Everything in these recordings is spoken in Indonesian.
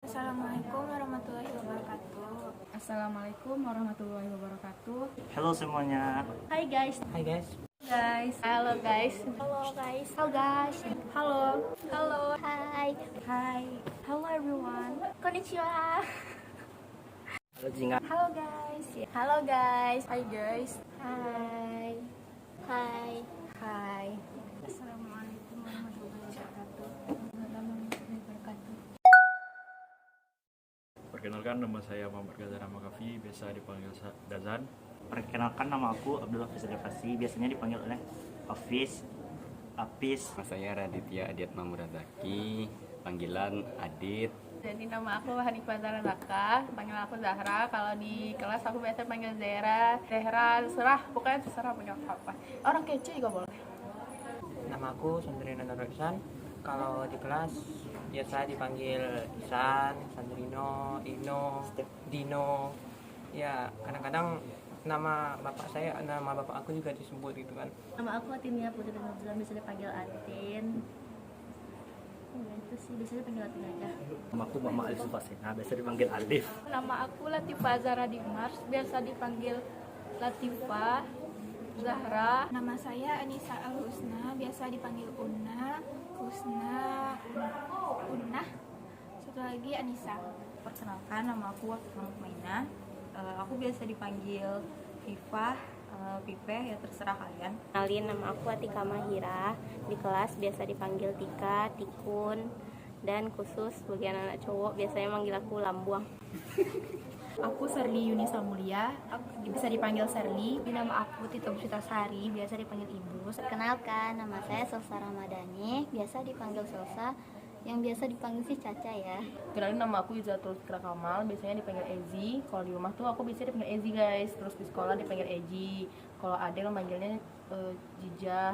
Assalamualaikum warahmatullahi wabarakatuh. Assalamualaikum warahmatullahi wabarakatuh. Halo semuanya. Hai guys. Hai guys. Guys, halo guys. Halo guys. Halo guys. Halo. Halo. Hai. Hai. Hello everyone. Konnichiwa. Halo Jinga. Halo guys. Halo guys. Hai guys. Hai. Hai. Hai. Assalamualaikum warahmatullahi wabarakatuh. Perkenalkan, nama saya Muhammad Ghazal Makafi, biasa dipanggil Dazan. Perkenalkan, nama aku Abdullah Fizal Fasi, biasanya dipanggil oleh Hafiz, Apis. Nama saya Raditya Adiat Mamurazaki, panggilan Adit. Jadi nama aku Hanifah Zahra Zaka, panggil aku Zahra. Kalau di kelas aku biasa panggil Zahra, terserah, pokoknya terserah punya apa. Orang kece juga boleh. Nama aku Sandrina Nurul. Kalau di kelas biasa dipanggil Isan, Sandrino, Ino, Dino. Ya, kadang-kadang nama bapak aku juga disebut gitu kan. Nama aku Atinia Putri Nazlan, bisa dipanggil Atin. Ya, itu sih bisa dipanggil Atin aja. Nama aku Mama Alif Sufasena, biasa dipanggil Alif. Nama aku Latifah Zahra Dimars, biasa dipanggil Latifah Zahra. Nama saya Anissa Al-Husna, biasa dipanggil Una, Husna, Unah. Satu lagi Anissa. Perkenalkan, nama aku Wafiqah Maina. Aku biasa dipanggil Viva, Pipe, ya terserah kalian. Kenalin, nama aku Atika Mahira. Di kelas biasa dipanggil Tika, Tikun, dan khusus bagi anak-anak cowok biasanya manggil aku Lambuang. Aku Serli Yunisa Mulia, bisa dipanggil Serli. Nama aku Tito Sari, biasa dipanggil Ibu. Perkenalkan, nama saya Selsa Ramadhani, biasa dipanggil Selsa, yang biasa dipanggil si Caca ya. Kenalin, nama aku Izatul Fikra Kamal, biasanya dipanggil Ezi. Kalau di rumah tuh aku biasanya dipanggil Ezi guys. Terus di sekolah dipanggil Eji. Kalau Adel manggilnya Jijah.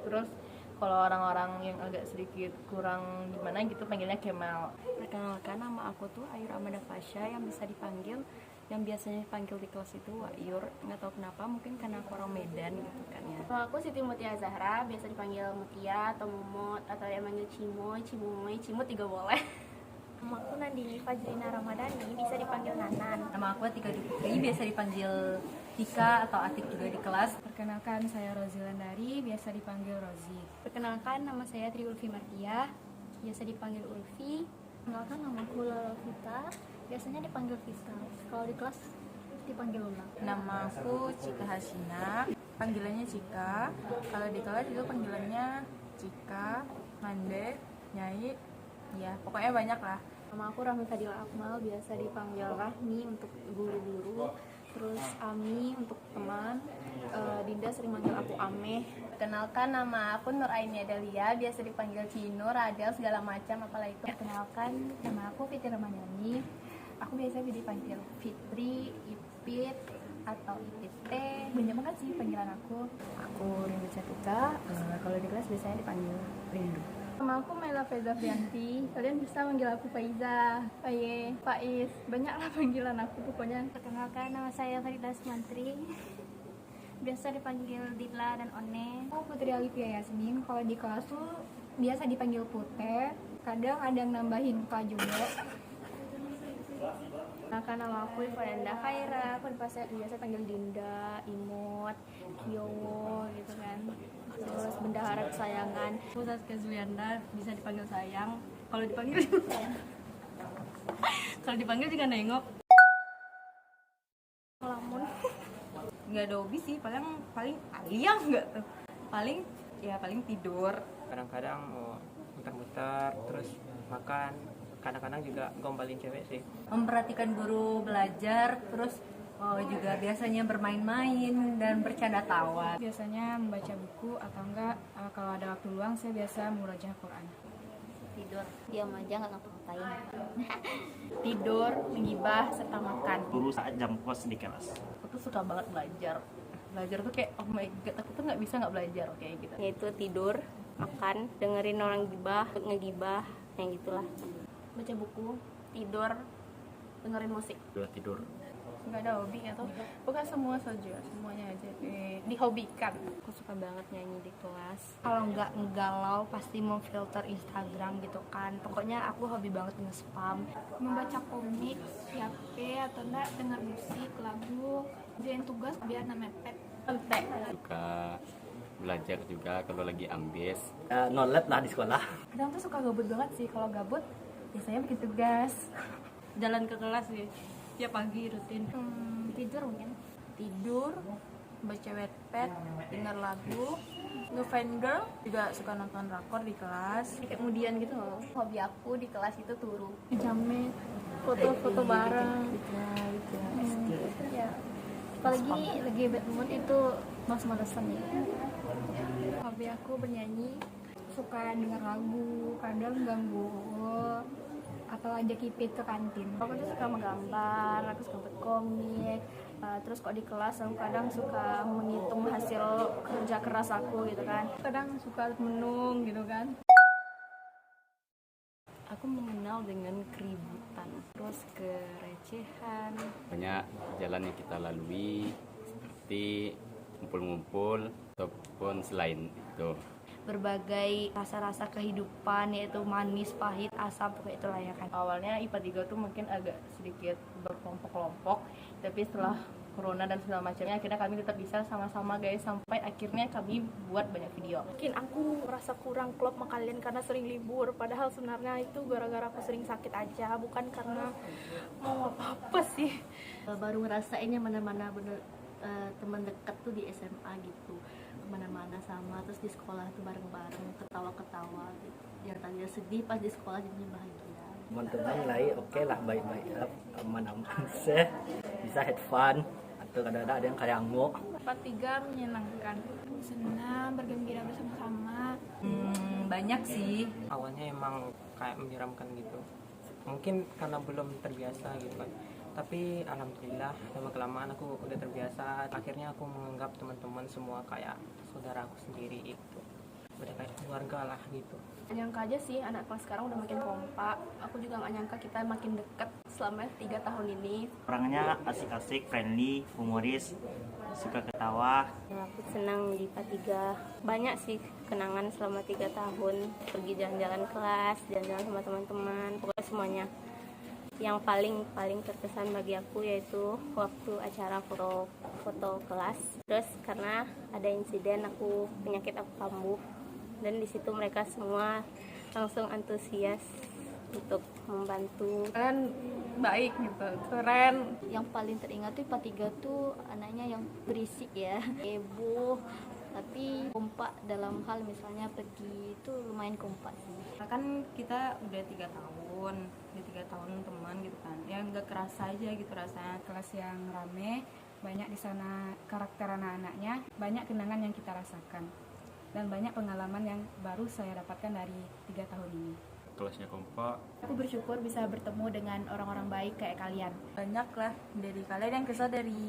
Terus kalau orang-orang yang agak sedikit kurang gimana gitu panggilnya Kemal. Perkenalkan, nama aku tuh Ayu Amanda Fasya, yang biasanya dipanggil di kelas itu Wayur. Nggak tahu kenapa, mungkin karena aku orang Medan gitu kan ya. Nama aku Siti Mutia Zahra, biasa dipanggil Mutia atau Mumut, atau yang manggil Cimoy, Cimumoy, Cimut juga boleh. Nama aku Nandini Fajrina Ramadhani, bisa dipanggil Nanan. Nama aku Tika Duputri, biasa dipanggil Tika atau Atik juga di kelas. Perkenalkan, saya Rozi Landari, biasa dipanggil Rozi. Perkenalkan, nama saya Tri Ulfi Martia, biasa dipanggil Ulfi. Perkenalkan, nama aku Lola Vita, biasanya dipanggil Vita. Kalau di kelas dipanggil Lula. Nama aku Cika Hasina, panggilannya Cika. Kalau di kelas itu panggilannya Cika, Mande, Nyai, ya pokoknya banyak lah. Nama aku Rahmi Fadila Akmal, biasa dipanggil Rahmi untuk guru-guru. Terus Ami untuk teman. Dinda sering manggil aku Ameh. Kenalkan, nama aku Nur Aini Adelia, biasa dipanggil Cino, Radel, segala macam apalah itu. Perkenalkan, nama aku Fitri Ramadhani. Aku biasa dipanggil Fitri, Ipit, atau Ipit Teh. Banyak banget sih panggilan aku. Aku Rindu Catika. Kalau di kelas biasanya dipanggil Rindu. Nama aku Mela Faiza Fianti. Kalian bisa manggil aku Faiza, Faye, Faiz. Banyaklah panggilan aku pokoknya. Perkenalkan, nama saya Farida Sumantri. Biasa dipanggil Dila dan One. Aku Putri Alifia Yasmin. Kalau di kelas tuh biasa dipanggil Putih. Kadang ada yang nambahin Kak juga. Perkenalkan, nama aku Ivananda Khaira, aku biasa panggil Dinda, Imut, Kiowo gitu kan. Terus bendahara kesayangan. Aku Saskia Zulianda, bisa dipanggil sayang. Kalau dipanggil kalau dipanggil juga nengok. Lamun. Nggak ada hobi sih, paling aliang nggak tuh. Paling tidur. Kadang-kadang mau muter-muter, terus makan. Kadang-kadang juga gombalin cewek sih. Memperhatikan guru belajar, terus juga biasanya bermain-main dan bercanda tawa. Biasanya membaca buku atau enggak kalau ada waktu luang saya biasa murojaah Quran. Tidur, diam aja nggak ngapa-ngapain. Tidur, menggibah, serta makan. Guru saat jam kos di kelas. Aku tuh suka banget belajar. Belajar tuh kayak oh my god, aku tuh nggak bisa nggak belajar kayak gitu. Yaitu tidur, makan, dengerin orang gibah, ngegibah, yang gitulah. Baca buku, tidur, dengerin musik. Dua tidur. Nggak ada hobi atau bukan semua saja, semuanya aja dihobikan. Aku suka banget nyanyi di kelas. Kalau nggak ngegalau pasti mau filter Instagram gitu kan. Pokoknya aku hobi banget nge-spam. Membaca komik di HP atau enggak dengar musik, lagu, kerjain tugas biar nggak mepet. Suka belajar juga kalau lagi ambis. No lab lah di sekolah. Kadang tuh suka gabut banget sih. Kalau gabut biasanya bikin tugas. Jalan ke kelas sih. Tiap pagi rutin. Tidur mungkin. Tidur, baca Wattpad, dengar lagu, ngefan girl, juga suka nonton drakor di kelas. Kemudian gitu loh. Hobi aku di kelas itu turu. Jamet, foto-foto bareng. Ya. Apalagi lagi bad mood itu males-malesan ya. Hobi aku bernyanyi, suka dengar lagu, kadang ganggu atau ajak Ipit ke kantin. Aku tuh suka menggambar, aku suka buat komik. Terus kok di kelas aku kadang suka menghitung hasil kerja keras aku gitu kan. Kadang suka menung gitu kan. Aku mengenal dengan keributan, terus kerecehan. Banyak jalan yang kita lalui seperti ngumpul-ngumpul ataupun selain itu. Berbagai rasa-rasa kehidupan, yaitu manis, pahit, asam, pokoknya itulah ya kan. Awalnya IPA 3 tuh mungkin agak sedikit berkelompok-kelompok, tapi setelah corona dan segala macamnya akhirnya kami tetap bisa sama-sama guys, sampai akhirnya kami buat banyak video. Mungkin aku merasa kurang klop sama kalian karena sering libur, padahal sebenarnya itu gara-gara aku sering sakit aja, bukan karena mau apa-apa sih. Baru ngerasain yang mana-mana bener teman dekat tuh di SMA gitu. Kemana-mana sama, terus di sekolah tuh bareng-bareng, ketawa-ketawa gitu. Yang tadinya sedih pas di sekolah jadi bahagia. Teman-teman lain oke lah, baik-baik lah, aman-aman sih, bisa have fun. Atau kadang-kadang ada yang kayak ngamuk. Part 3 menyenangkan, senang, bergembira bersama-sama. Banyak sih. Awalnya emang kayak menyeramkan gitu, mungkin karena belum terbiasa gitu kan, tapi alhamdulillah lama kelamaan aku udah terbiasa. Akhirnya aku menganggap teman-teman semua kayak saudara aku sendiri, itu udah kayak keluarga lah gitu. Gak nyangka aja sih anak kelas sekarang udah makin kompak. Aku juga gak nyangka kita makin deket selama 3 tahun ini. Orangnya asik-asik, friendly, humoris, suka ketawa. Aku senang di IPA 3. Banyak sih kenangan selama 3 tahun. Pergi jalan-jalan kelas, jalan-jalan sama teman-teman, pokoknya semuanya. Yang paling terkesan bagi aku yaitu waktu acara foto kelas. Terus karena ada insiden penyakit aku kambuh, dan di situ mereka semua langsung antusias untuk membantu. Kalian baik gitu, keren. Yang paling teringat tuh IPA 3 tuh anaknya yang berisik ya, heboh, tapi kompak dalam hal misalnya pergi itu lumayan kompak sih. Kan kita udah 3 tahun, teman gitu kan, ya nggak kerasa aja gitu rasanya. Kelas yang rame, banyak di sana karakter anak-anaknya, banyak kenangan yang kita rasakan, dan banyak pengalaman yang baru saya dapatkan dari 3 tahun ini. Kelasnya kompak. Aku bersyukur bisa bertemu dengan orang-orang baik kayak kalian. Banyak lah dari kalian yang kesal dari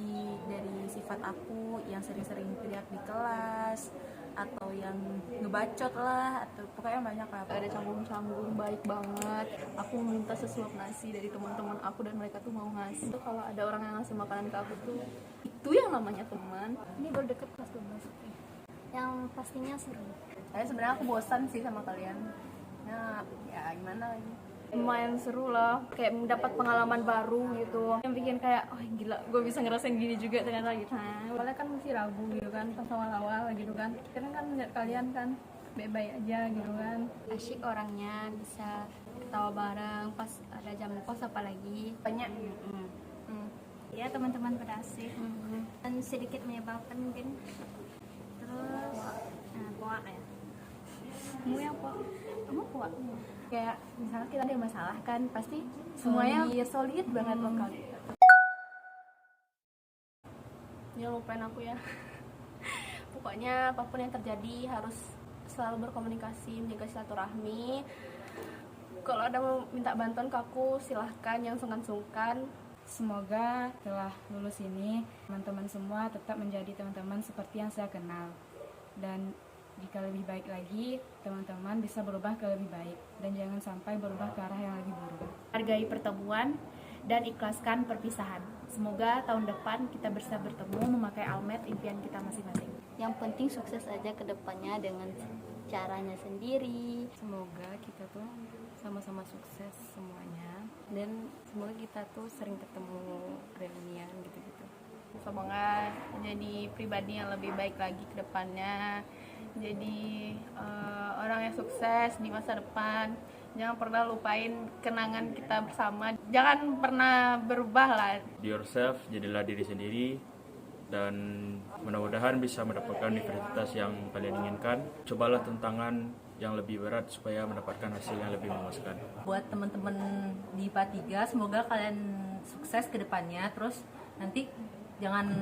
sifat aku yang sering-sering teriak di kelas, atau yang ngebacot lah, atau pokoknya banyak lah. Ada canggung-canggung baik banget. Aku minta sesuap nasi dari teman-teman aku dan mereka tuh mau ngasih. Tuh kalau ada orang yang ngasih makanan ke aku tuh itu yang namanya teman. Ini baru deket kelas 12. Yang pastinya seru. Saya sebenarnya aku bosan sih sama kalian. Ya gimana lagi? Lumayan seru lah, kayak mendapat pengalaman baru gitu. Yang bikin kayak, oh gila, gue bisa ngerasain gini juga ternyata gitu. Awalnya kan masih ragu gitu kan, pas awal-awal gitu kan. Karena kan melihat kalian kan baik-baik aja gitu kan. Asyik orangnya, bisa ketawa bareng pas ada jam kos apalagi. Banyak. Ya teman-teman pada asik. Dan sedikit menyebalkan mungkin. Terus, kuat ya. Kamu yang kuat. Kamu kuat. Kayak misalnya kita ada masalah kan, pasti semuanya solid banget loh kali. Jangan lupain aku ya. Pokoknya apapun yang terjadi harus selalu berkomunikasi, menjaga silaturahmi. Kalau ada mau minta bantuan ke aku, silahkan, jangan sungkan-sungkan. Semoga setelah lulus ini teman-teman semua tetap menjadi teman-teman seperti yang saya kenal, dan jika lebih baik lagi teman-teman bisa berubah ke lebih baik dan jangan sampai berubah ke arah yang lebih buruk. Hargai pertemuan dan ikhlaskan perpisahan. Semoga tahun depan kita bisa bertemu memakai almet impian kita masing-masing. Yang penting sukses aja ke depannya dengan caranya sendiri. Semoga kita tuh sama-sama sukses semuanya, dan semoga kita tuh sering ketemu reunian gitu-gitu. Semoga jadi pribadi yang lebih baik lagi ke depannya, jadi orang yang sukses di masa depan. Jangan pernah lupain kenangan kita bersama, jangan pernah berubah lah. Be yourself, jadilah diri sendiri, dan mudah-mudahan bisa mendapatkan universitas yang kalian inginkan. Cobalah tantangan yang lebih berat supaya mendapatkan hasil yang lebih memuaskan. Buat teman-teman di IPA 3, semoga kalian sukses ke depannya. Terus nanti jangan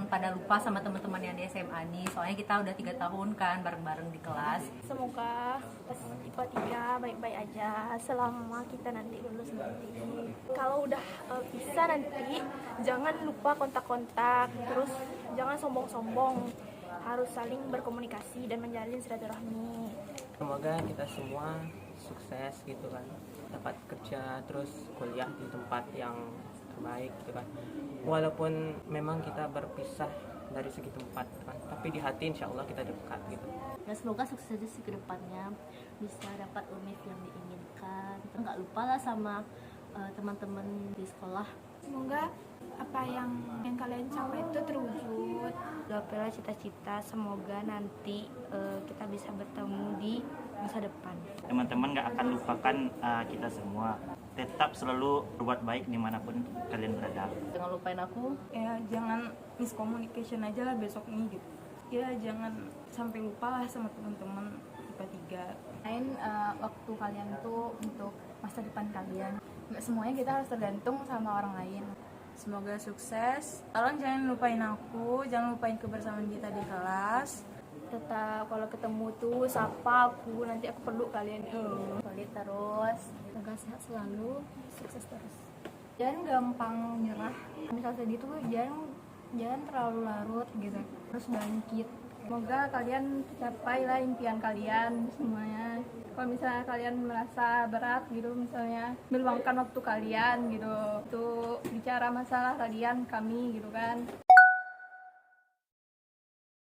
pada lupa sama teman-teman yang di SMA nih, soalnya kita udah 3 tahun kan bareng-bareng di kelas. Semoga IPA 3 baik-baik aja selama kita nanti lulus nanti. Kalau udah bisa nanti jangan lupa kontak-kontak, terus jangan sombong-sombong, harus saling berkomunikasi dan menjalin silaturahmi. Semoga kita semua sukses gitu kan, dapat kerja terus kuliah di tempat yang terbaik gitu kan. Walaupun memang kita berpisah dari segi tempat kan, tapi di hati insya Allah kita dekat gitu. Ya semoga sukses aja sih ke depannya, bisa dapat univ yang diinginkan. Nggak lupa lah sama teman-teman di sekolah. Semoga apa yang kalian capai itu terwujud. Gapailah cita-cita, semoga nanti kita bisa bertemu di masa depan. Teman-teman gak akan lupakan kita semua. Tetap selalu berbuat baik dimanapun kalian berada. Jangan lupain aku. Ya jangan miscommunication aja lah besok nih gitu. Ya jangan sampai lupa lah sama teman-teman IPA 3. Lain waktu kalian tuh untuk masa depan kalian. Nggak semuanya kita harus tergantung sama orang lain. Semoga sukses. Tolong jangan lupain aku, jangan lupain kebersamaan kita di kelas. Tetap kalau ketemu tuh sapa aku, nanti aku peluk kalian. Solid terus, semoga sehat selalu, sukses terus. Jangan gampang nyerah. Misal sedih tuh jangan terlalu larut gitu. Terus bangkit. Semoga kalian capai lah impian kalian semuanya. Kalau misalnya kalian merasa berat gitu, misalnya meluangkan waktu kalian gitu untuk bicara masalah kalian kami gitu kan.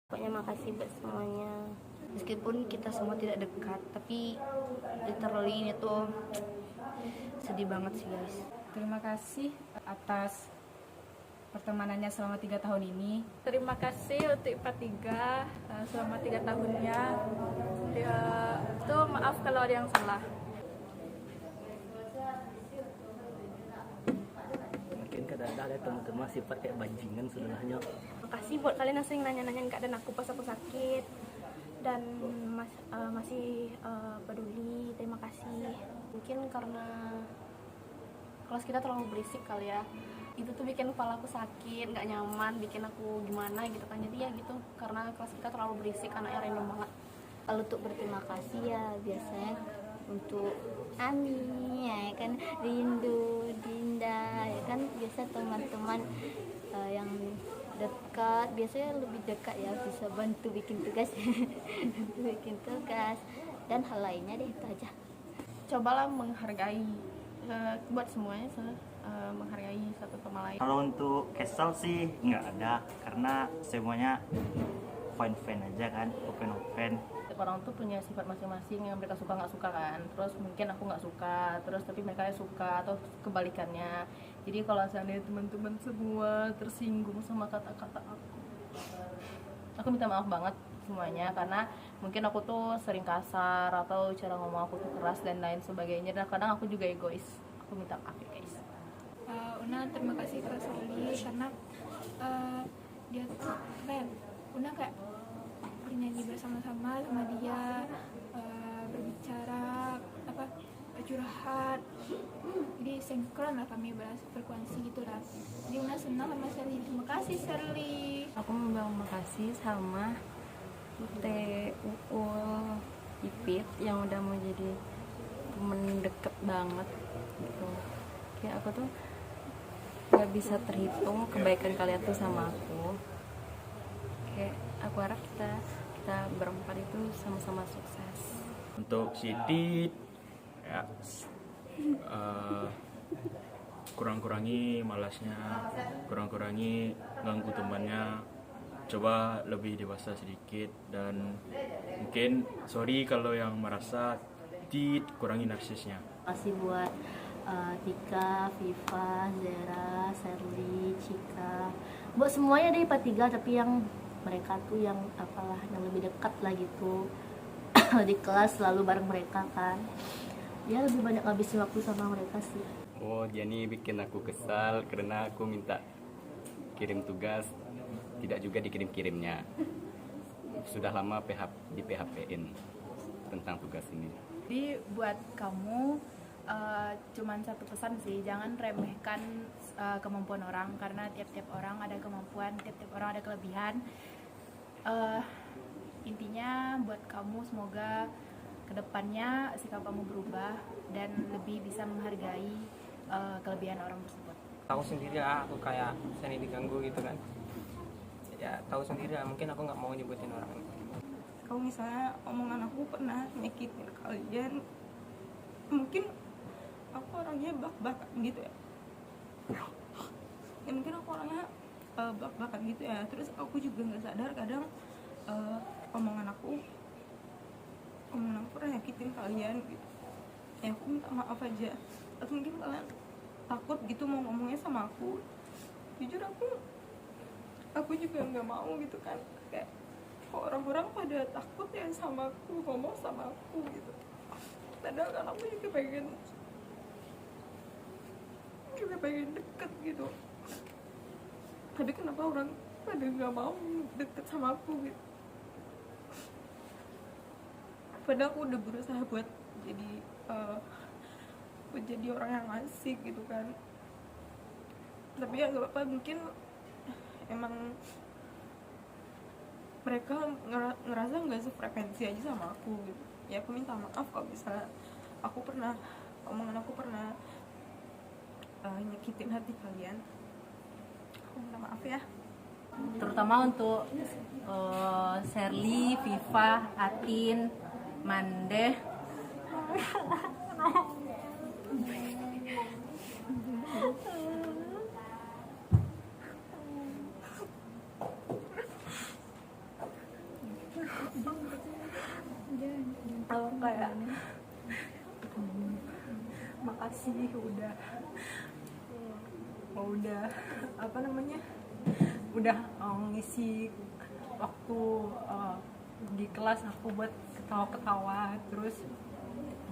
Pokoknya makasih buat semuanya. Meskipun kita semua tidak dekat, tapi literally ini tuh sedih banget sih guys. Terima kasih atas pertemanannya selama 3 tahun ini. Terima kasih untuk IPA 3 selama 3 tahunnya. Ya, itu maaf kalau ada yang salah. Mungkin kadang-kadang ada teman-teman sifat kayak bajingan sebenarnya. Makasih buat kalian yang sering nanya-nanyain keadaan aku pas aku sakit dan masih peduli. Terima kasih. Mungkin karena kelas kita terlalu berisik kali ya. Itu tuh bikin kepala aku sakit, nggak nyaman, bikin aku gimana gitu kan. Jadi ya gitu, karena kelas kita terlalu berisik, anaknya random banget. Kalau untuk berterima kasih ya biasanya untuk Ami ya kan, Rindu, Dinda ya kan, biasa teman-teman yang dekat, biasanya lebih dekat ya, bisa bantu bikin tugas bikin tugas dan hal lainnya deh, itu aja. Cobalah menghargai buat semuanya, menghargai satu sama lain. Kalau untuk kesal sih nggak ada, karena semuanya fine-fine aja kan, open-open. Orang tuh punya sifat masing-masing yang mereka suka nggak suka kan. Terus mungkin aku nggak suka, terus tapi mereka suka, atau kebalikannya. Jadi kalau seandainya teman-teman semua tersinggung sama kata-kata aku minta maaf banget semuanya, karena mungkin aku tuh sering kasar atau cara ngomong aku tuh keras dan lain sebagainya, dan kadang aku juga egois. Aku minta maaf ya guys. Una terima kasih kepada Sally karena dia tuh Una kayak bernyanyi bersama-sama sama dia, berbicara curhat, jadi sinkron lah kami berfrekuensi gitu lah. Jadi Una senang sama Sally. Terima kasih Sally. Aku membilang makasih sama Ute, Uul, Ipit yang udah mau jadi temen deket banget gitu. Kayak aku tuh gak bisa terhitung kebaikan kalian tuh sama aku. Kayak aku harap kita berempat itu sama-sama sukses. Untuk si Tit, ya, kurang-kurangi malasnya, kurang-kurangi ganggu temannya, coba lebih dewasa sedikit, dan mungkin sorry kalau yang merasa kurangi narsisnya. Kasih buat Tika, Viva, Zera, Serly, Cika, buat semuanya dari IPA 3, tapi yang mereka tuh yang apalah yang lebih dekat lah gitu. Di kelas selalu bareng mereka kan, ya lebih banyak ngabisin waktu sama mereka sih. Oh, Jani bikin aku kesal karena aku minta kirim tugas, tidak juga dikirim-kirimnya. Sudah lama di PHP-in tentang tugas ini. Jadi buat kamu cuman satu pesan sih, jangan remehkan kemampuan orang, karena tiap-tiap orang ada kemampuan, tiap-tiap orang ada kelebihan. Intinya buat kamu semoga kedepannya sikap kamu berubah dan lebih bisa menghargai kelebihan orang tersebut. Tahu sendiri lah, aku kayak seni diganggu gitu kan. Ya tahu sendiri lah, mungkin aku nggak mau nyebutin orang. Kalau misalnya omongan aku pernah nyakitin kalian, mungkin aku orangnya bak-bakan gitu ya. Ya mungkin aku orangnya bak-bakan gitu ya. Terus aku juga nggak sadar kadang omongan aku pernah nyakitin kalian gitu. Ya aku minta maaf aja. Atau mungkin kalian takut gitu mau ngomongnya sama aku. Jujur aku juga nggak mau gitu kan, kayak kok orang-orang pada takut ya sama aku, ngomong sama aku gitu. Padahal kan aku juga pengen deket gitu, tapi kenapa orang pada nggak mau deket sama aku gitu. Padahal aku udah berusaha buat jadi orang yang asik gitu kan, tapi ya gak apa-apa, mungkin emang mereka ngerasa nggak sefrekuensi aja sama aku gitu. Ya aku minta maaf kalau misalnya omongan aku pernah nyakitin hati kalian. Aku minta maaf ya. Terutama untuk Serly, Viva, Atin, Mandeh. Kayak makasih udah apa namanya, udah ngisi waktu di kelas aku buat ketawa-ketawa. Terus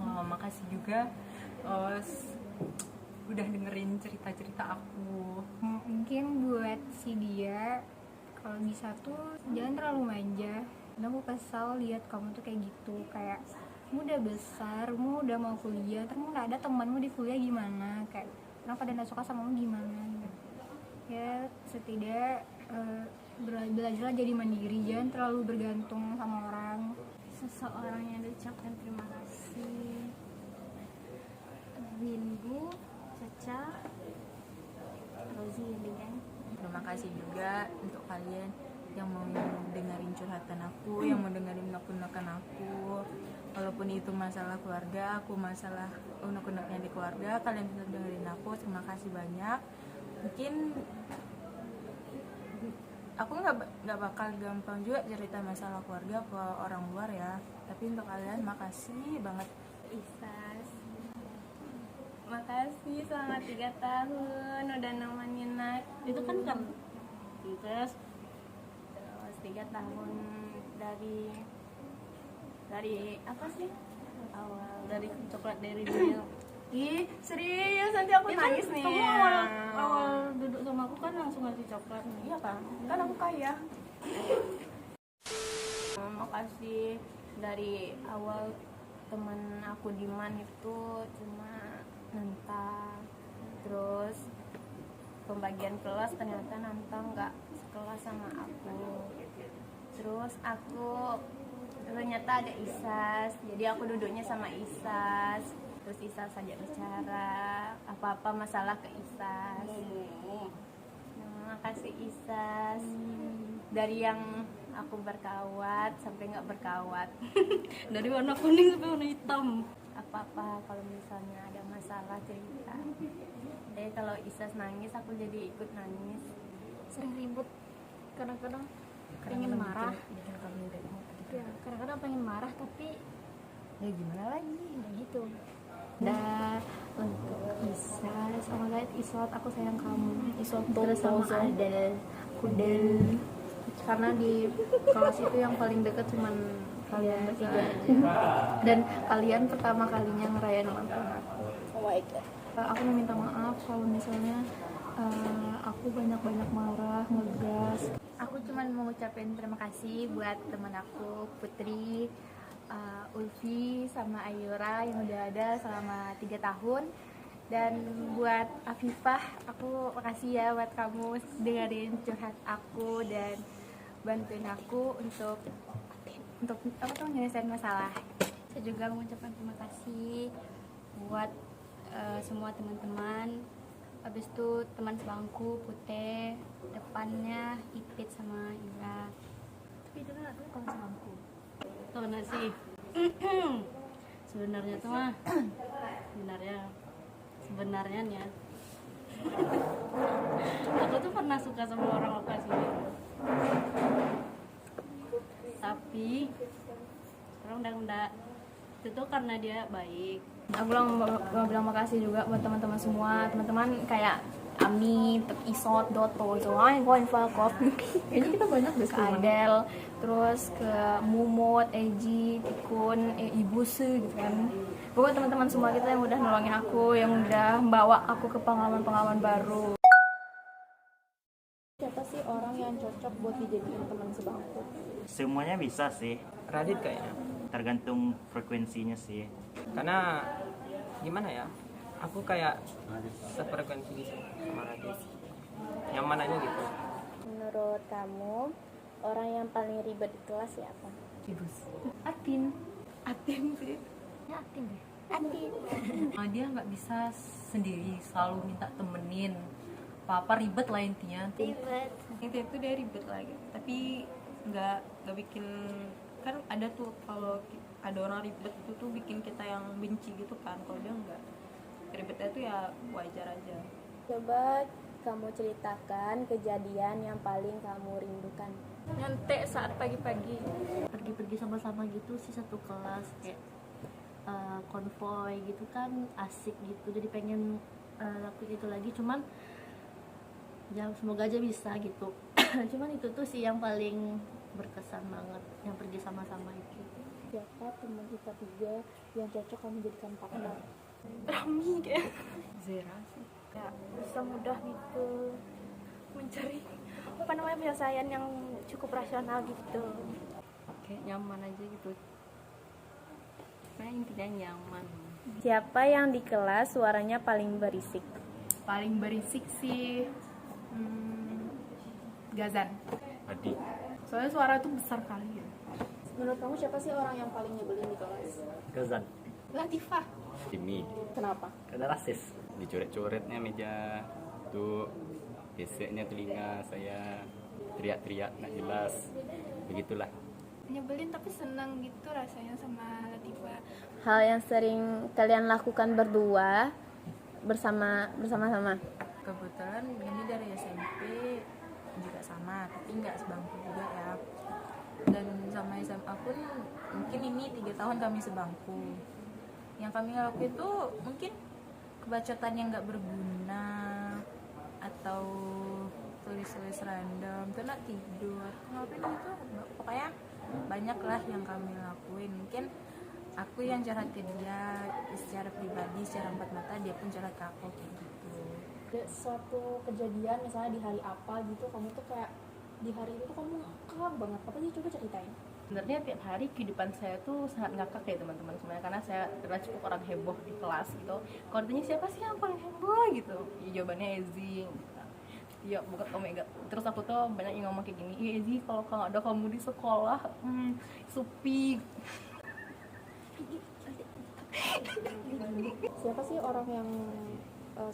makasih juga udah dengerin cerita-cerita aku. Mungkin buat si dia, kalau bisa tuh jangan terlalu manja. Dan aku kesal lihat kamu tuh kayak gitu, kayak kamu udah besar, kamu udah mau kuliah, terus nggak ada temanmu di kuliah gimana, kayak kenapa pada nggak suka sama kamu gimana gitu. Ya setidak belajarlah jadi mandiri, jangan terlalu bergantung sama orang. Seseorang yang diucapkan terima kasih: Windu, Caca, Rozi, Dengan. Terima kasih juga untuk kalian yang mau dengerin curhatan aku, yang mau dengerin unek-unekan aku. Walaupun itu masalah keluarga, aku masalah unek-uneknya di keluarga, kalian bisa dengerin aku. Terima kasih banyak. Mungkin aku nggak bakal gampang juga cerita masalah keluarga ke orang luar ya. Tapi untuk kalian makasih banget. Isas, makasih selama 3 tahun udah nemenin aku. Itu kan terus 3 tahun dari apa sih awal dari coklat dari milk. Ih serius, nanti aku nangis nih. Kamu awal duduk sama aku kan langsung ngasih coklat nih. Iya kan aku kaya. Makasih dari awal teman aku Diman itu cuma nentang, terus pembagian kelas ternyata nantang nggak sekelas sama aku. Terus aku ternyata ada Isas, jadi aku duduknya sama Isas. Terus Isas ajak bicara apa-apa masalah ke Isas. Makasih Isas. Dari yang aku berkawat sampai nggak berkawat. Dari warna kuning sampai warna hitam. Apa-apa kalau misalnya ada masalah cerita. Kalau Isas nangis aku jadi ikut nangis. Sering ribut, kadang-kadang pengen marah. Bikin kami bad mood gitu. Ya, kadang-kadang pengen marah tapi Ya gimana lagi? udah gitu. Dan untuk Isa sama Zait, Isot aku sayang kamu. Isot Terus sama Adel, Kudel. karena di kelas itu yang paling deket cuman kalian bertiga aja. Dan kalian pertama kalinya ngerayain ulang tahun aku. Oh my god. Aku mau minta maaf kalau misalnya aku banyak-banyak marah, ngegas. Aku cuma mau ngucapin terima kasih buat teman aku Putri, Ulfi sama Ayura yang udah ada selama 3 tahun. Dan buat Afifah, aku makasih ya buat kamu dengerin curhat aku dan bantuin aku untuk apa tuh nyelesain masalah. Saya juga mengucapkan terima kasih buat semua teman-teman. Habis itu teman sebangku Putih, depannya Ipit sama Ira. Tapi itu kan aku kawan sebangku. Tahu nggak sih? Sebenarnya tuh mah sebenarnya nih ya. Aku tuh pernah suka sama orang lokasi itu. Tapi sekarang udah enggak. Itu tuh karena dia baik. Aku mau bilang makasih juga buat teman-teman semua, teman-teman kayak Ami, Isot, Doto, Zoan, Goin, Falkov. Kayaknya kita banyak deh Ke Adel, terus ke Mumut, Eji, Tikun, Ibusu gitu kan. Pokoknya teman-teman semua kita yang udah nolongin aku, yang udah membawa aku ke pengalaman-pengalaman baru. Siapa sih orang yang cocok buat dijadiin teman sebangku? Semuanya bisa sih, Radit kayaknya. tergantung frekuensinya sih. Karena gimana ya, aku kayak sefrekuensi gitu sama Radit, nyaman aja gitu. Menurut kamu, orang yang paling ribet di kelas siapa? Atin sih. Ya Atin deh. Dia nggak bisa sendiri, selalu minta temenin. Apa ribet lah intinya. Ribet. Itu dia ribet lagi, tapi nggak bikin, kan ada tuh kalau ada orang ribet itu tuh bikin kita yang benci gitu kan. Kalau dia nggak, ribetnya tuh ya wajar aja. Coba kamu ceritakan kejadian yang paling kamu rindukan. Nyantek saat pagi-pagi. Pergi-pergi sama-sama gitu sih satu kelas kayak konvoy gitu kan asik gitu, jadi pengen lakuin itu lagi, cuman ya semoga aja bisa gitu. Cuman itu tuh sih yang paling berkesan banget, yang pergi sama-sama itu. Siapa teman kita 3 yang cocok kamu jadikan partner? Rami kayak Zera sih. ya bisa mudah gitu mencari apa namanya penyelesaian yang cukup rasional gitu. Kayak nyaman aja gitu. Nah, intinya nyaman. Siapa yang di kelas suaranya paling berisik? Paling berisik sih Gazan. Adi. Soalnya suara itu besar kali ya. Menurut kamu siapa sih orang yang paling nyebelin di kelas? Gazan, Latifah. Kimi Kenapa? karena rasis. dicoret-coretnya meja tuh, geseknya telinga saya, teriak-teriak nggak jelas, begitulah. Nyebelin tapi senang gitu rasanya sama Latifah. Hal yang sering kalian lakukan berdua bersama-sama. Kebetulan ini dari SMP juga sama, tapi nggak sebangku juga ya. Dan sama SMA pun mungkin ini 3 tahun kami sebangku. Yang kami lakuin tuh mungkin kebacotan yang nggak berguna atau tulis-tulis random, tuh nak tidur ngapain gitu, pokoknya banyak lah yang kami lakuin. Mungkin aku yang curhat ke dia secara pribadi, secara empat mata, dia pun curhat ke aku kayak gitu. Ada suatu kejadian misalnya di hari apa gitu, kamu tuh kayak di hari itu kamu ngakak banget, apa sih, coba ceritain. Sebenarnya tiap hari kehidupan saya tuh sangat ngakak ya teman-teman sebenarnya, karena saya adalah cukup orang heboh di kelas gitu. Kalau ditanya siapa sih yang paling heboh gitu, ya jawabannya Ezi. Ya bukan Omega. Terus aku tuh banyak yang ngomong kayak gini, iya Ezi kalau nggak ada kamu di sekolah sepi. Siapa sih orang yang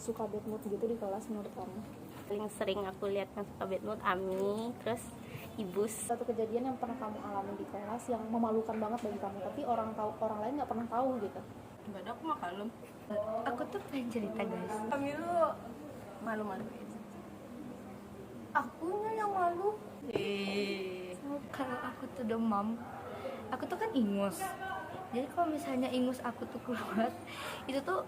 suka bad mood gitu di kelas menurut kamu? Paling sering aku lihat yang suka bad mood Ami, terus Ibus. Satu kejadian yang pernah kamu alami di kelas yang memalukan banget bagi kamu, tapi orang lain nggak pernah tahu gitu. Enggak ada, aku mah kalem. Aku tuh pengen cerita guys. Kami lu malu-malu. Akunya yang malu. Kalau aku tuh demam, aku tuh kan ingus. Jadi kalau misalnya ingus aku tuh keluar, itu tuh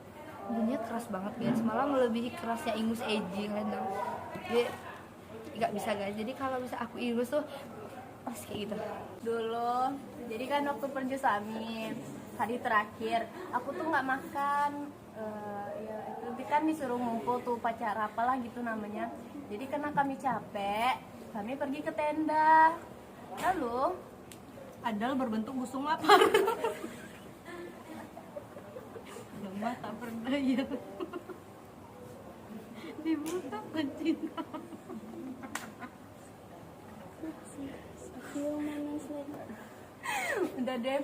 bunyinya keras banget guys. Malah melebihi kerasnya ingus Eji kan. Jadi nggak bisa guys. Jadi kalau bisa aku ingus tuh pas kayak gitu. Dulu, jadi kan waktu penjusamin hari terakhir, aku tuh nggak makan. Ya itu kan disuruh ngumpul tuh upacara apalah gitu namanya. Jadi karena kami capek, kami pergi ke tenda. Lalu Adal berbentuk busung lapar. Lemah tak berdaya. Dibuka cinta. udah deh.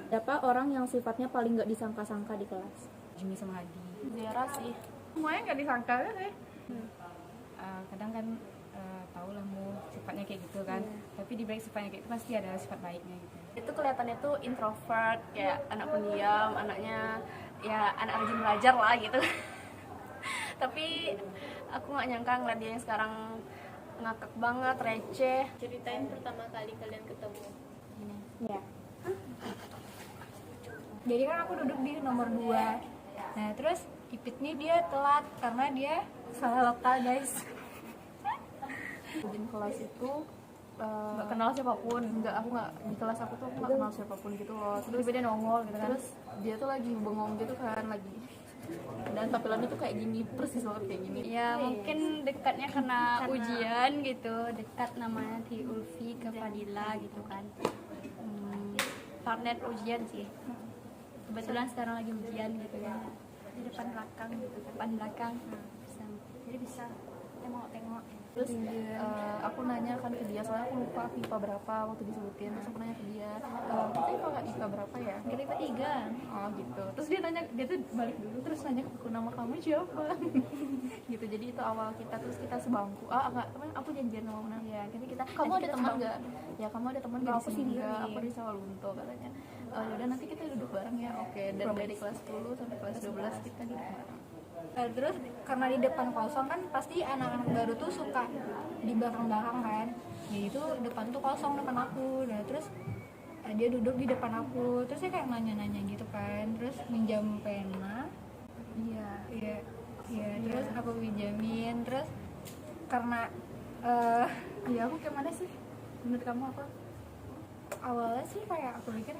Siapa orang yang sifatnya paling nggak disangka-sangka di kelas? Jimmy sama Hadi. Zara sih. Semuanya nggak disangka sih. Kadang kan tahu lah mu sifatnya kayak gitu kan, tapi di balik sifatnya kayak itu pasti ada sifat baiknya gitu. Itu kelihatannya tuh introvert, kayak anak pendiam, anaknya ya anak rajin belajar lah gitu. Tapi aku nggak nyangka ngeliat dia yang sekarang ngakak banget, receh. Ceritain pertama kali kalian ketemu. Ya. Jadi kan aku duduk di nomor 2. Nah terus Ipit nih dia telat karena dia salah lokal guys. Di kelas itu nggak kenal siapapun, aku nggak di kelas aku tuh nggak kenal siapapun gitu loh. Terus dia nongol gitu kan. Terus dia tuh lagi bengong gitu kan, lagi dan tampilannya tuh kayak gini, persis banget kayak gini. Ya mungkin dekatnya karena ujian gitu, dekat namanya di Ulfi ke Fadila gitu kan. Partner ujian sih. Kebetulan sekarang lagi ujian gitu kan. Di depan belakang gitu, depan belakang. Jadi bisa tengok-tengok. Terus aku nanya kan ke dia, soalnya aku lupa IPA berapa waktu disebutin. Terus aku nanya ke dia, kita IPA nggak IPA berapa ya? Kita IPA 3. Oh gitu. Terus dia nanya, dia tuh balik dulu terus nanya ke aku, nama kamu siapa? Gitu. Jadi itu awal kita, terus kita sebangku. Enggak, teman aku janjian sama Mona. Ya, jadi kita. Kamu ada teman nggak? Ya kamu ada teman nggak? Aku sini nggak. Aku di Sawalunto katanya. Yaudah nanti kita duduk bareng ya. Oke. Dan dari kelas 10 sampai kelas 12 kita duduk bareng. Terus karena di depan kosong kan pasti anak-anak baru tuh suka di belakang-belakang kan. Jadi itu depan tuh kosong depan aku. Nah terus dia duduk di depan aku. Terus saya kayak nanya-nanya gitu kan. Terus minjam pena. Iya. Terus aku pinjamin. Terus karena ya aku kayak mana sih? Menurut kamu apa? awalnya sih kayak aku pikir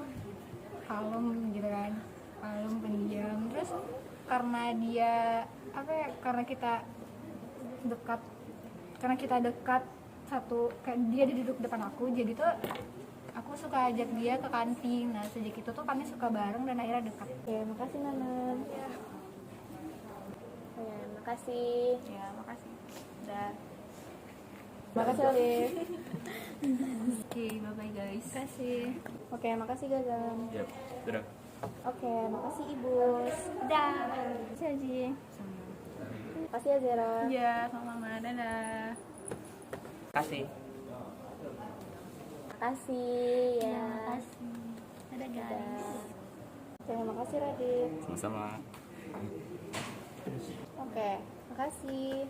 kalem gitu kan, kalem, pendiam. Terus karena dia karena kita dekat satu, kayak dia duduk depan aku, jadi tuh aku suka ajak dia ke kantin. Nah sejak itu tuh kami suka bareng dan akhirnya dekat. Oke, makasih Nanan. Ya. Ya, makasih. Ya, makasih. Udah. Makasih Alif. Oke, bye-bye guys. Makasih. Oke, makasih Gazam. Yap, dadah. Oke, makasih Ibus. Udah. Makasih Aji. Makasih ya Zera. Iya, sama-sama. Dadah. Kasih. Makasih ya. Makasih. Dadah guys. Oke, makasih Radit. Sama-sama. Oke, makasih.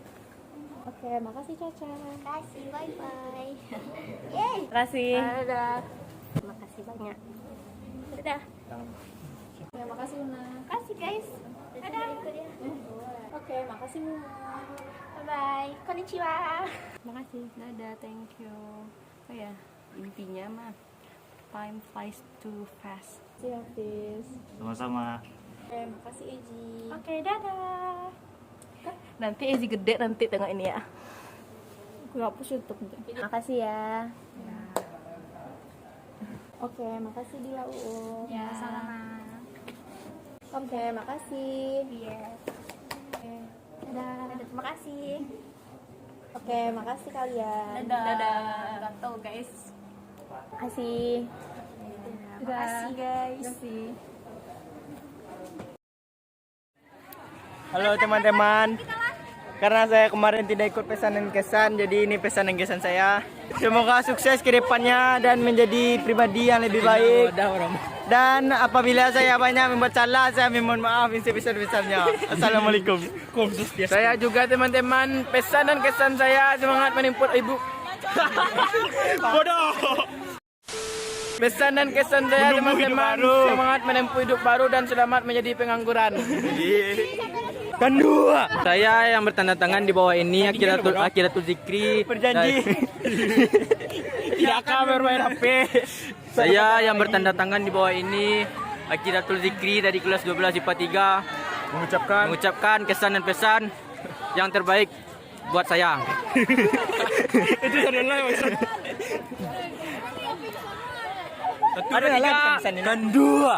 Oke, makasih Caca. Makasih, bye-bye. Yeay. Makasih. Dadah. Terima kasih banyak. Dadah. Oke, makasih Una. Makasih guys. Dadah. Oke, makasih Muna. Bye-bye. Konnichiwa. Makasih. Dadah, thank you. Oh ya, intinya mah time flies too fast. Makasih Hafiz. Sama-sama. Oke, makasih Eji. Oke, dadah. Nanti Ezi gede nanti tengok ini ya. Aku hapus YouTube. Makasih ya. Oke, makasih Dila UU. Ya, sama. Oke, makasih. Yes. Oke. Dadah. Terima kasih. Oke, makasih kalian. Dadah. Gato guys. Makasih. Makasih guys. Halo teman-teman, karena saya kemarin tidak ikut pesan dan kesan, jadi ini pesan dan kesan saya. Semoga sukses ke depannya dan menjadi pribadi yang lebih baik Dan apabila saya banyak membuat salah, saya mohon maaf sebesar-besarnya. Assalamualaikum. Saya juga teman-teman, pesan dan kesan saya semangat menempuh ibu. Bodoh. Pesan dan kesan saya teman-teman, semangat menempuh hidup baru dan selamat menjadi pengangguran. Kedua, Saya yang bertanda tangan di bawah ini Akiratul Zikri. berjanji tidak akan bermain HP. Saya yang bertanda tangan di bawah ini Akiratul Zikri dari kelas 12 IPA 3 mengucapkan kesan dan pesan yang terbaik buat saya. Itu adalah maksud. Ada tiga, kan dua.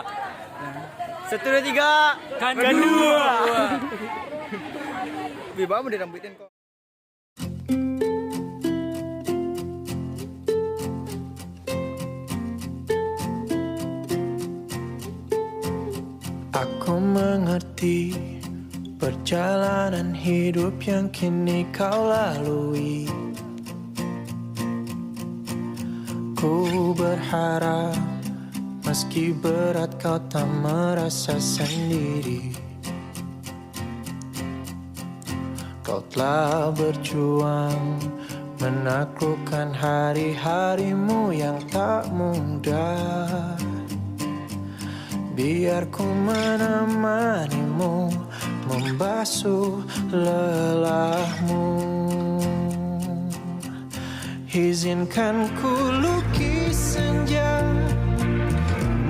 1, 2, 3 kan dua. Biba mau dirambutin kok. Aku mengerti perjalanan hidup yang kini kau lalui. Ku berharap meski berat kau tak merasa sendiri. Kau telah berjuang menaklukkan hari-harimu yang tak mudah. Biar ku menemanimu, membasuh lelahmu. Izinkan ku lukis senja,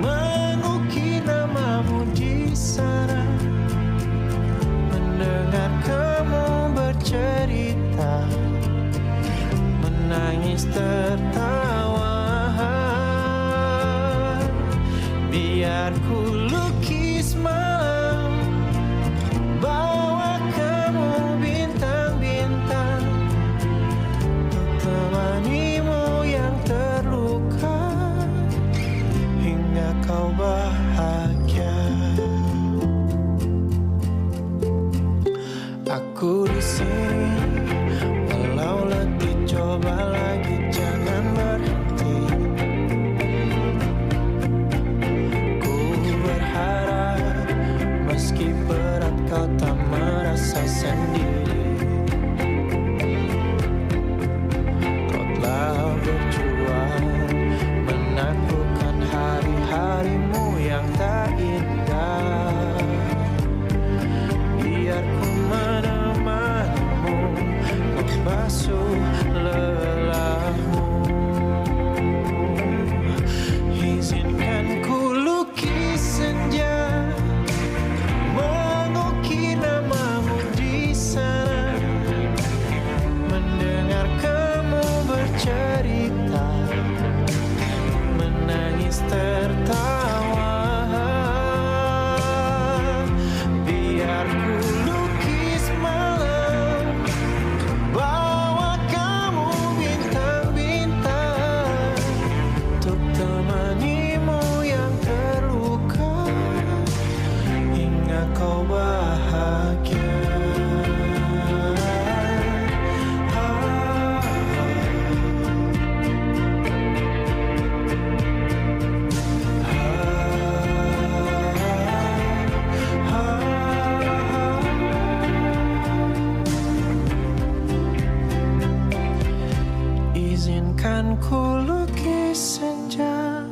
mengukir namamu di sana. Mendengar kamu bercerita, menangis tertawa. Biar ku lukis malam, bawa kamu bintang-bintang, untuk temanimu yang terluka hingga kau bahagia. Aku di sini, walau letih coba lagi jangan berhenti. Meski berat kau tak merasa sendiri. Kau telah berjuang menaklukkan hari-harimu yang tak indah. Biar ku menemanimu, membasuh lelahmu. Izinkan ku lukis senja, mengukir namamu di sana. Mendengar kamu bercerita, menangis tertawa. Biar ku lukis malam, bawa kamu bintang-bintang, untuk temanimu yang terluka hingga kau bahagia. Izinkan ku lukis senja,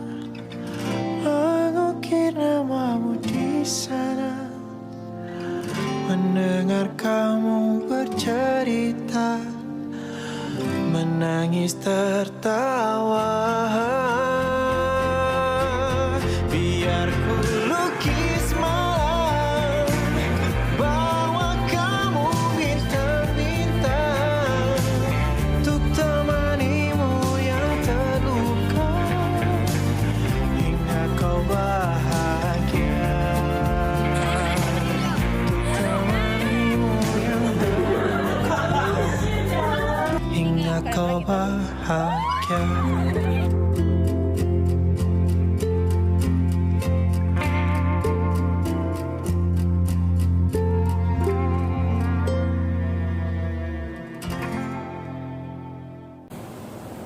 mengukir namamu di sana. Mendengar kamu bercerita, menangis tertawa. Biar ku lukis malam, bawa kamu bintang-bintang, untuk temanimu yang terluka hingga kau bahagia. Hingga kau bahagia.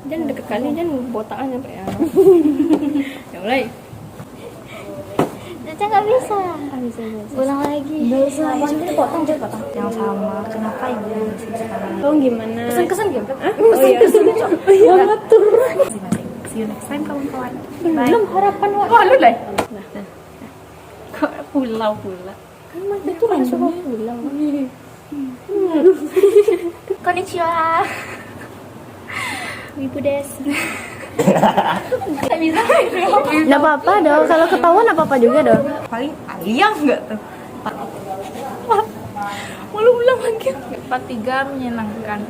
Jangan deket kali, jangan botakan sampai ya. Ya mulai. Baca nggak bisa. Ulang lagi. Nggak usah. Cepet potong. Yang sama. Kenapa ibu yang masih sekarang? Oh gimana? Kesan gitu. Kesan. Iya betul. See you next time kawan-kawan. Belum harapan wa. Oh, lu deh. Kok pulau pula? Kan itu kan suruh pulang. Konnichiwa. Ibu Des. Nggak bisa. Nggak apa-apa dong. Kalau ketahuan apa-apa juga dong. Paling alias nggak tuh? Malu ulang lagi. 43 menyenangkan.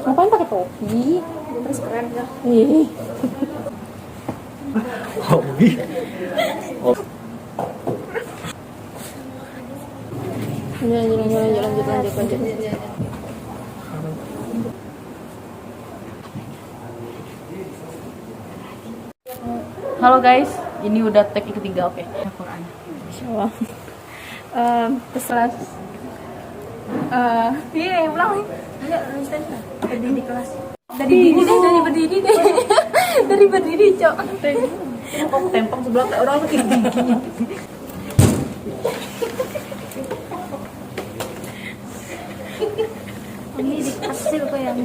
Ngapain pakai topi? Terus keren ya. Ih. Hobi. Lanjut. Halo guys, ini udah tag ketiga, oke. Al-Quran. Insyaallah. Terus iya ulang nih. Enggak, berdiri di kelas. Dari berdiri deh. Dari berdiri, Cok. Tempong sebelah kayak orang lagi gigi. Ini dikasih kok yang